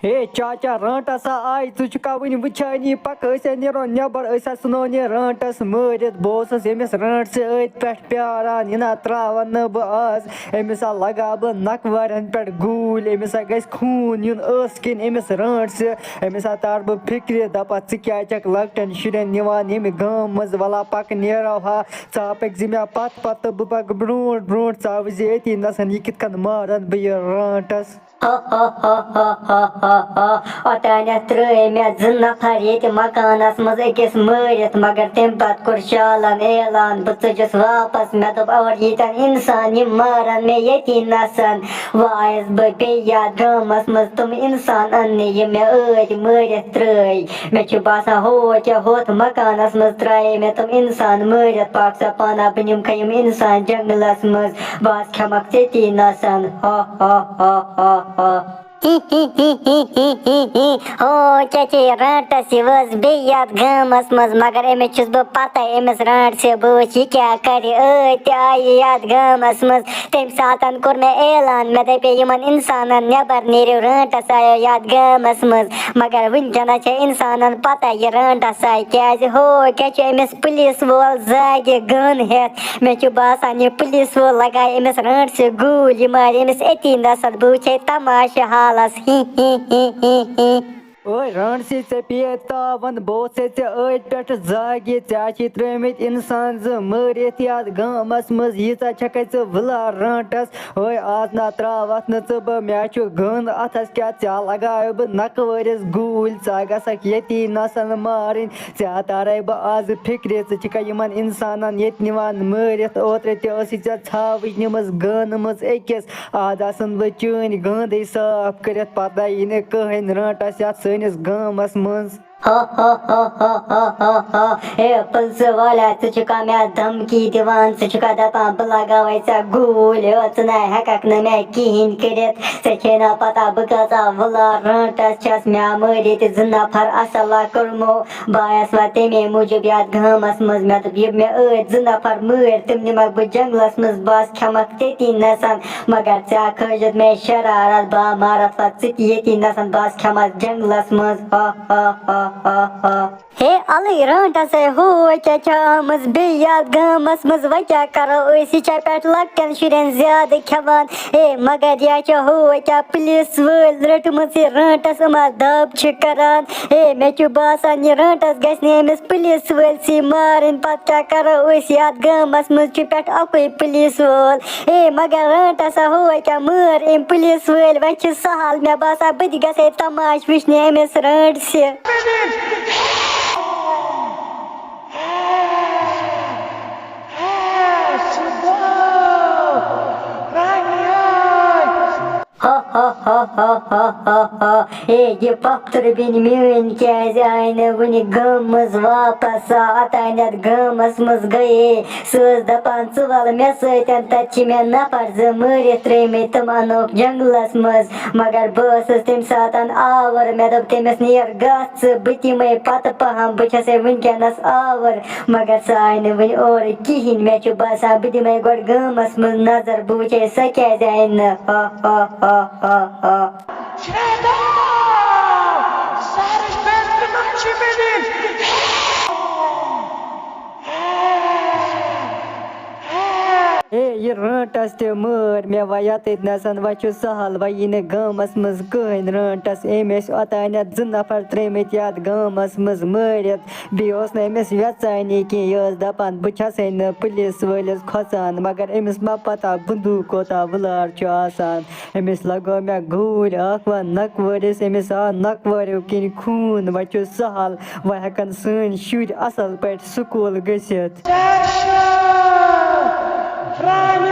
Hey चाचा रंटस आई चुका one वुचानी पक नो नबर सनो रंटस मरित बहुत यमिस रंट से अत पे प्यारान यह त्रावान न बज अमिस लगा बह नकवरन पे गूल अमिस ग खून यून किन अमिस रंट से अमिस तार बह फिक्र दपा क्या लकटन शुरन निवान यम गाम मज वला पक नेरो हा चा पक मे पत बह पक ब्रोट ब्रोट चा वज ये नसन यह कित मारन बह यह रंटस ओतान त्रे मे ज नफर ये मकानस मज अकिस मरित मगर तम पत कोर शालन ऐलान बह चुस वापस मे दोप और यन इंसान यम मारन मे ये नसन वायस बह पे याद गामस मज तुम इंसान अन्ने यम मे अत मरित त्रे मे बासान हो क्या होत मकानस मज त्राए मे तुम इंसान मरित पाक सा पाना बह निम खयम इंसान जंगलस मज बस खमक ते नसन हो चाची रंटस यह बे गामस मज मगर अमिस बह पता अमिस रंट से बह यह क्या कर आई याद गामस मज तम सात कोर मे ऐलान मे दपे यमन इंसान नबर नेरो रंटस आयो याद गामस मज मगर वनकन इंसान पता यह रंटस आय क्या हो क्या अमिस पुलिस वोल जागे गन हेत मे बासान यह पुलिस वोल लगाए अमिस रंट से गूल यह मार अमिस अती नसन बह वुचे तमाशा हालस ओए रंट से पे तावन बहुत से अत पे जागे चे त्रिमित इंसान ज मरित याद गामस मज यीचा छक वला रंटस ओए आज ना त्रावत न बह मे गंद अथस क्या लगाव बह नकवरिस गूल चा गसक ये नसन मारन ऐ तारे बह आज फिक्र चा यमन इंसान ये निवान मरित ओत्र छावच निमस गन मज अकिस आज आसन बह चन गंद साफ कर पता यी न कहन रंटस ये सनिस गामस मज पुलिस वाला चुका मे धमकी दिवान चुका दपान बह लगावे गूल ना हेक न मे कहें कर ना पता बह कचा वला रंटस मे मरित ज नफर असला कर्मो बायस वा तमे मूजूब याद गामस मज मे दोप मे ज नफर मर तम निमक बह जंगलस मज बस खमक ते नसन मगर ऐ खजत मे शरारत बा मारत वा ये नसन बस खमक जंगलस मज हे अलग रंटस हो क्या आमज बे याद गामस मज व क्या करो यह पे लकटन शुरन ज्यादा खेवान हे मगर यह हो क्या पुलिस वल रटम रंटस अमा दब करान हे मे बासान यह रंटस गमिस पुलिस वल सी मारन पत क्या करो याद गामस मज पे अकुई पुलिस वोल हे मगर रंटस हो क्या मर अम पुलिस वल व सहल मे बासान बह ग तमाश वुचन अमिस रंट से ये पत्थर बिन मीन क्या आय वन गम मज वापस अतान गमस मज गए सह दपान वल मे सतन तत मे नफर ज मरित त्रेमे तम अनोक जंगलस मज मगर बस तम सात आवर मे दोप तमिस नेर गस बह दिमे पत पहम बह वनकनस आवर मगर सह आय वन और कहें मे बासान बह दिमे गो गामस मज नजर बह वुचे सह क्या आय ये रंटस ते मर मे व यत नसन व सहल व यी गामस मज कहन रंटस अमिस ओतान ज नफर त्रेमित याद गामस मज मरित बेस नमिस वेचानी कह यह दपान बह पुलिस वलिस खोचान मगर अमिस मा पता बंदूक कोता वलार आसान अमिस लगो मे गूल व नकवरिस अमिस आ नकवरो किन खून व सहल व हेकन सन शुर असल पे स्कूल गसित Run!